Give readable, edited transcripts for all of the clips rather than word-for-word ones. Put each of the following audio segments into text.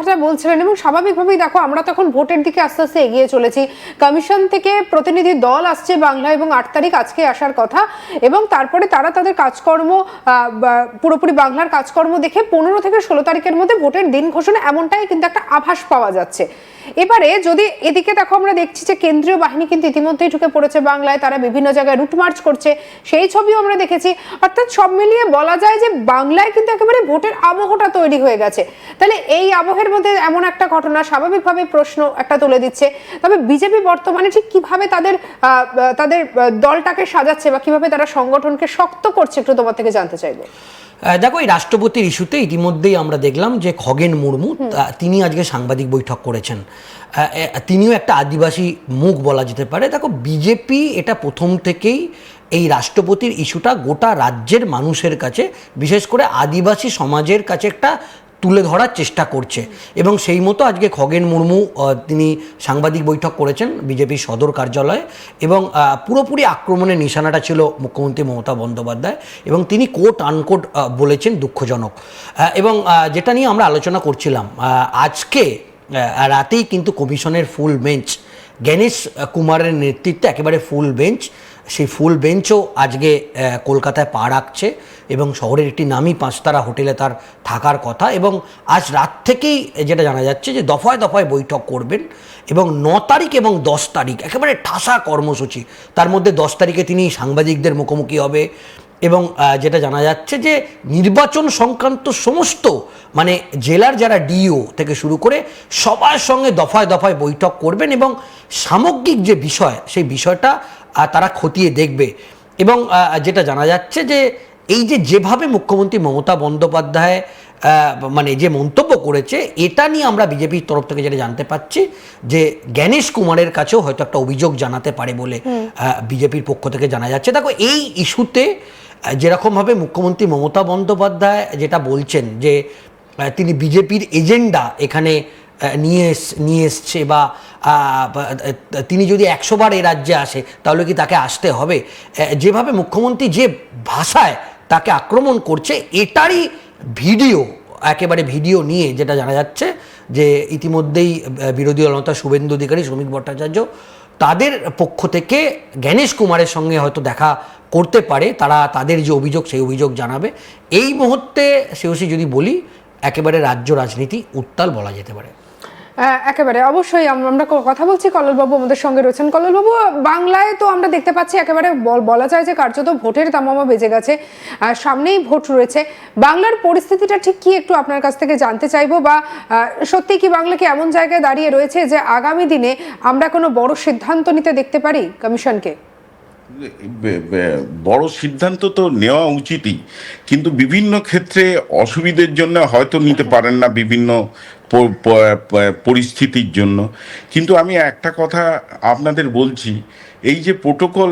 কথাটা বলছিলেন এবং স্বাভাবিকভাবেই দেখো আমরা তখন ভোটের দিকে আস্তে আস্তে এগিয়ে চলেছি। কমিশন থেকে প্রতিনিধি দল আসছে বাংলা এবং 8 তারিখ আজকে আসার কথা, এবং তারপরে তারা তাদের কাজকর্ম পুরোপুরি বাংলার কাজকর্ম দেখে 15 থেকে 16 তারিখের মধ্যে ভোটের দিন ঘোষণা, এমনটাই কিন্তু একটা আভাস পাওয়া যাচ্ছে। এবারে যদি এদিকে দেখো আমরা দেখছি যে কেন্দ্রীয় বাহিনী কিন্তু ইতিমধ্যেই ঢুকে পড়েছে বাংলায়, তারা বিভিন্ন জায়গায় রুট মার্চ করছে, সেই ছবিও আমরা দেখেছি। অর্থাৎ সব মিলিয়ে বলা যায় যে বাংলায় কিন্তু একেবারে ভোটের আবহটা তৈরি হয়ে গেছে। তাহলে এই আবহের মধ্যে এমন একটা ঘটনা স্বাভাবিকভাবে প্রশ্ন একটা তুলে দিচ্ছে। তবে বিজেপি বর্তমানে ঠিক কিভাবে তাদের দলটাকে সাজাচ্ছে বা কিভাবে তারা সংগঠনকে শক্ত করছে, একটু তোমার থেকে জানতে চাইবো। দেখো, এই রাষ্ট্রপতির ইস্যুতে ইতিমধ্যেই আমরা দেখলাম যে খগেন মুর্মু তিনি আজকে সাংবাদিক বৈঠক করেছেন। তিনিও একটা আদিবাসী মুখ বলা যেতে পারে। দেখো, বিজেপি এটা প্রথম থেকেই এই রাষ্ট্রপতির ইস্যুটা গোটা রাজ্যের মানুষের কাছে, বিশেষ করে আদিবাসী সমাজের কাছে একটা তুলে ধরার চেষ্টা করছে, এবং সেই মতো আজকে খগেন মুর্মু তিনি সাংবাদিক বৈঠক করেছেন বিজেপির সদর কার্যালয়ে, এবং পুরোপুরি আক্রমণের নিশানাটা ছিল মুখ্যমন্ত্রী মমতা বন্দ্যোপাধ্যায়, এবং তিনি কোট আনকোট বলেছেন দুঃখজনক। এবং যেটা নিয়ে আমরা আলোচনা করছিলাম, আজকে রাতেই কিন্তু কমিশনের ফুল বেঞ্চ, জ্ঞানেশ কুমারের নেতৃত্বে একেবারে ফুল বেঞ্চ, সেই ফুল বেঞ্চও আজকে কলকাতায় পা রাখছে, এবং শহরের একটি নামী 5 তারা হোটেলে তার থাকার কথা। এবং আজ রাত থেকেই যেটা জানা যাচ্ছে যে দফায় দফায় বৈঠক করবেন, এবং 9 তারিখ এবং 10 তারিখ একেবারে ঠাসা কর্মসূচি। তার মধ্যে 10 তারিখে তিনি সাংবাদিকদের মুখোমুখি হবে, এবং যেটা জানা যাচ্ছে যে নির্বাচন সংক্রান্ত সমস্ত মানে জেলার যারা ডিও থেকে শুরু করে সবার সঙ্গে দফায় দফায় বৈঠক করবেন, এবং সামগ্রিক যে বিষয় সেই বিষয়টা তারা খতিয়ে দেখবে। এবং যেটা জানা যাচ্ছে যে এই যেভাবে মুখ্যমন্ত্রী মমতা বন্দ্যোপাধ্যায় মানে যে মন্তব্য করেছে, এটা নিয়ে আমরা বিজেপির তরফ থেকে যেটা জানতে পাচ্ছি যে জ্ঞানেশ কুমারের কাছেও হয়তো একটা অভিযোগ জানাতে পারে বলে বিজেপির পক্ষ থেকে জানা যাচ্ছে। দেখো, এই ইস্যুতে যেরকমভাবে মুখ্যমন্ত্রী মমতা বন্দ্যোপাধ্যায় যেটা বলছেন যে তিনি বিজেপির এজেন্ডা এখানে নিয়ে এসছে, বা তিনি যদি 100 বার এই রাজ্যে আসে তাহলে কি তাকে আসতে হবে, যেভাবে মুখ্যমন্ত্রী যে ভাষায় তাকে আক্রমণ করছে, এটারই একেবারে ভিডিও নিয়ে যেটা জানা যাচ্ছে যে ইতিমধ্যেই বিরোধী দলনেতা শুভেন্দু অধিকারী, শ্রমিক ভট্টাচার্য তাদের পক্ষ থেকে জ্ঞানেশ কুমারের সঙ্গে হয়তো দেখা করতে পারে, তারা তাদের যে অভিযোগ সেই অভিযোগ জানাবে। এই মুহূর্তে সেওসি যদি বলি, একেবারে রাজ্য রাজনীতি উত্তাল বলা যেতে পারে। একেবারে অবশ্যই আমরা কথা বলছি, কল্লোলবাবু আমাদের সঙ্গে রয়েছেন। কল্লোলবাবু, বাংলায় তো আমরা দেখতে পাচ্ছি একেবারে বলা যায় যে কার্যত ভোটের দামামা বেজে গেছে, সামনেই ভোট রয়েছে। বাংলার পরিস্থিতিটা ঠিক কি একটু আপনার কাছ থেকে জানতে চাইবো, বা সত্যি কি বাংলা কি এমন জায়গায় দাঁড়িয়ে রয়েছে যে আগামী দিনে আমরা কোনো বড় সিদ্ধান্ত নিতে দেখতে পারি কমিশনকে? বড় সিদ্ধান্ত তো নেওয়া উচিতই, কিন্তু বিভিন্ন ক্ষেত্রে অসুবিধের জন্য হয়তো নিতে পারেন না, বিভিন্ন পরিস্থিতির জন্য। কিন্তু আমি একটা কথা আপনাদের বলছি, এই যে প্রোটোকল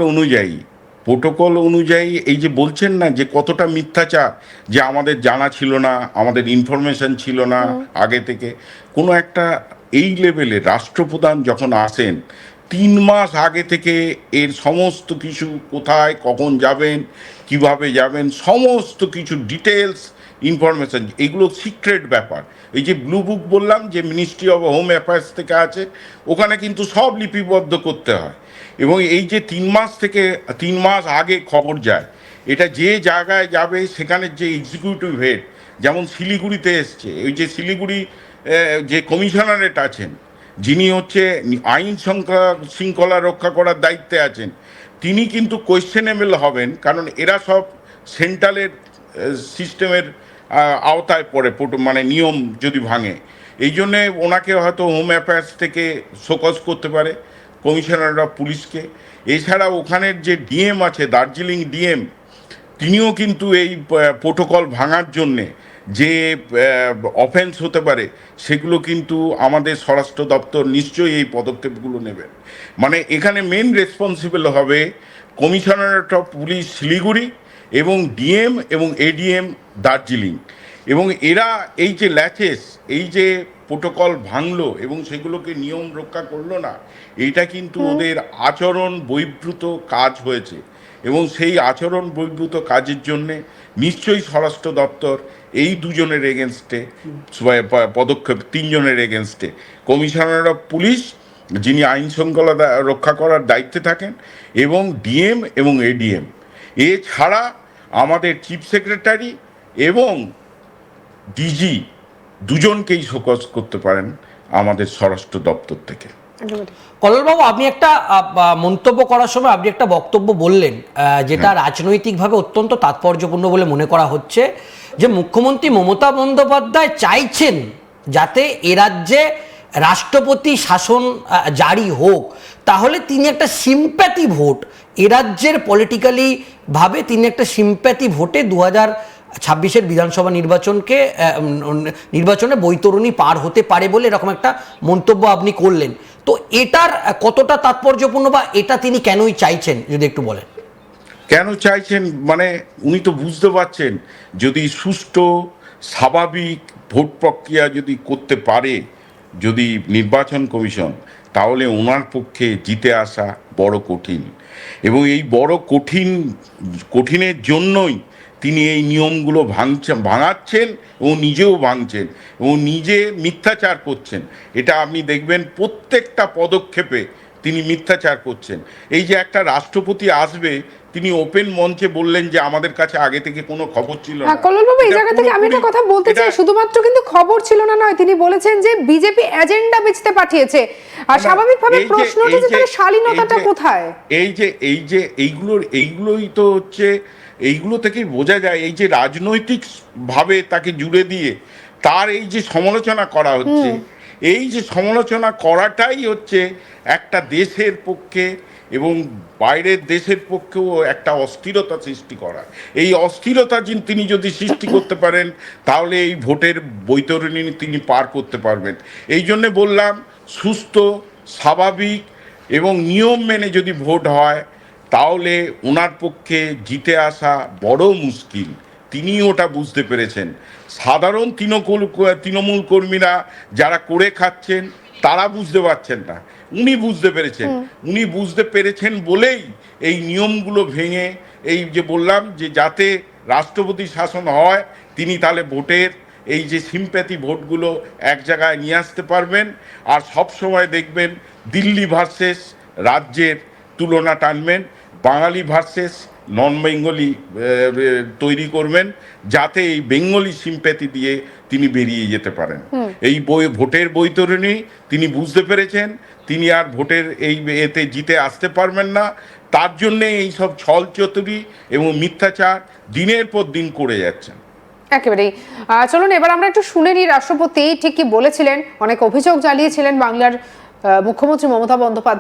অনুযায়ী এই যে বলছেন না যে কতটা মিথ্যাচার, যে আমাদের জানা ছিল না, আমাদের ইনফরমেশন ছিল না আগে থেকে। কোনো একটা এই লেভেলে রাষ্ট্রপ্রধান যখন আসেন, 3 মাস আগে থেকে এর সমস্ত কিছু, কোথায় কখন যাবেন, কিভাবে যাবেন, সমস্ত কিছু ডিটেলস ইনফরমেশন, এগুলো সিক্রেট ব্যাপার। এই যে ব্লু বুক বললাম যে মিনিস্ট্রি অফ হোম অ্যাফেয়ার্স থেকে আছে, ওখানে কিন্তু সব লিপিবদ্ধ করতে হয়, এবং এই যে 3 মাস আগে খবর যায়, এটা যে জায়গায় যাবে সেখানের যে এক্সিকিউটিভ হেড, যেমন শিলিগুড়িতে এসছে, ওই যে শিলিগুড়ি যে কমিশনারেট আছেন, যিনি হচ্ছে আইন শৃঙ্খলা রক্ষা করার দায়িত্বে আছেন, তিনি কিন্তু কোয়েশ্চেনেবল হবেন, কারণ এরা সব সেন্ট্রালের সিস্টেমের আওতায় পড়ে, মানে নিয়ম যদি ভাঙে। এই জন্যে ওনাকে হয়তো হোম অ্যাফেয়ার্স থেকে শোকজ করতে পারে, কমিশনার অফ পুলিশকে। এছাড়া ওখানের যে ডিএম আছে, দার্জিলিং ডিএম, তিনিও কিন্তু এই প্রোটোকল ভাঙার জন্যে যে অফেন্স হতে পারে সেগুলো কিন্তু আমাদের স্বরাষ্ট্র দপ্তর নিশ্চয়ই এই পদক্ষেপগুলো নেবেন। মানে এখানে মেন রেসপন্সিবল হবে কমিশনারেট অফ পুলিশ শিলিগুড়ি এবং ডিএম এবং এডিএম দার্জিলিং। এবং এরা এই যে ল্যাচেস, এই যে প্রোটোকল ভাঙলো এবং সেগুলোকে নিয়ম রক্ষা করলো না, এইটা কিন্তু ওদের আচরণ বহির্ভূত কাজ হয়েছে। এবং সেই আচরণ বহির্ভূত কাজের জন্যে নিশ্চয়ই স্বরাষ্ট্র দপ্তর এই দুজনের এগেনস্টে পদক্ষেপ, তিনজনের এগেনস্টে কমিশনার অফ পুলিশ যিনি আইন শৃঙ্খলা রক্ষা করার দায়িত্বে থাকেন এবং ডিএম এবং এডিএম, এছাড়া আমাদের চিফ সেক্রেটারি এবং ডিজি দুজনকেই শোকজ করতে পারেন আমাদের স্বরাষ্ট্র দপ্তর থেকে। কল্লোলবাবু, আপনি একটা মন্তব্য করার সময় আপনি একটা বক্তব্য বললেন যেটা রাজনৈতিকভাবে অত্যন্ত তাৎপর্যপূর্ণ বলে মনে করা হচ্ছে, যে মুখ্যমন্ত্রী মমতা বন্দ্যোপাধ্যায় চাইছেন যাতে এ রাজ্যে রাষ্ট্রপতি শাসন জারি হোক, তাহলে তিনি একটা সিম্প্যাথি ভোট, এ রাজ্যের পলিটিক্যালি ভাবে তিনি একটা সিম্প্যাথি ভোটে 2026 বিধানসভা নির্বাচনে বৈতরণী পার হতে পারে বলে এরকম একটা মন্তব্য আপনি করলেন। তো এটার কতটা তাৎপর্যপূর্ণ বা এটা তিনি কেনই চাইছেন যদি একটু বলেন? কেন চাইছেন মানে উনি তো বুঝতে পারছেন যদি সুষ্ঠু স্বাভাবিক ভোট প্রক্রিয়া যদি করতে পারে যদি নির্বাচন কমিশন, তাহলে ওনার পক্ষে জিতে আসা বড় কঠিন, এবং এই বড় কঠিনের জন্যই তিনি এই নিয়মগুলো ভাঙাচ্ছেন এবং নিজেও ভাঙছেন এবং নিজে মিথ্যাচার করছেন। এটা আপনি দেখবেন প্রত্যেকটা পদক্ষেপে তিনি মিথ্যাচার করছেন। এই যে একটা রাষ্ট্রপতি আসবে, তিনি ওপেন মঞ্চে বললেন যে আমাদের কাছে আগে থেকে কোনো খবর ছিল না। কল্লোলবাবু, এই জায়গা থেকে আমি একটা কথা বলতে চাই, শুধুমাত্র কিন্তু খবর ছিল না নয়, তিনি বলেছেন যে বিজেপি এজেন্ডা বেচতে পাঠিয়েছে। আর স্বাভাবিকভাবে প্রশ্ন উঠেছে তাহলে শালীনতাটা কোথায়? এইগুলোই তো হচ্ছে, এইগুলো থেকেই বোঝা যায় এই যে রাজনৈতিক ভাবে তাকে জুড়ে দিয়ে তার এই যে সমালোচনা করা হচ্ছে, এই যে সমালোচনা করাটাই হচ্ছে একটা দেশের পক্ষে এবং বাইরের দেশের পক্ষেও একটা অস্থিরতা সৃষ্টি করা। এই অস্থিরতা তিনি যদি সৃষ্টি করতে পারেন, তাহলে এই ভোটের বৈতরণী তিনি পার করতে পারবেন। এই জন্যে বললাম, সুস্থ স্বাভাবিক এবং নিয়ম মেনে যদি ভোট হয়, তাহলে ওনার পক্ষে জিতে আসা বড় মুশকিল। তিনি ওটা বুঝতে পেরেছেন। সাধারণ তৃণমূল কর্মীরা যারা করে খাচ্ছেন তারা বুঝতে পারছেন না, উনি বুঝতে পেরেছেন। উনি বুঝতে পেরেছেন বলেই এই নিয়মগুলো ভেঙে, এই যে বললাম যে যাতে রাষ্ট্রপতি শাসন হয়, তিনি তাহলে ভোটের এই যে সিম্প্যাথি ভোটগুলো এক জায়গায় নিয়ে আসতে পারবেন। আর সব সময় দেখবেন দিল্লি ভার্সেস রাজ্যের তুলনা টানবেন, বাঙালি ভার্সেস নন বেঙ্গলি তৈরি করবেন, যাতে এই বেঙ্গলি সিম্প্যাথি দিয়ে তিনি বেরিয়ে যেতে পারেন। এই ভোটের বৈতরণী তিনি বুঝতে পেরেছেন, তিনি আর ভোটের এই এতে জিতে আসতে পারবেন না। তার জন্যে এই সব ছল চতুরি এবং মিথ্যাচার দিনের পর দিন করে যাচ্ছেন। একেবারেই। চলুন এবার আমরা একটু শুনে নিই রাষ্ট্রপতি ঠিক কি বলেছিলেন। অনেক অভিযোগ জ্বালিয়েছিলেন বাংলার মুখ্যমন্ত্রী মমতা বন্দ্যোপাধ্যায়।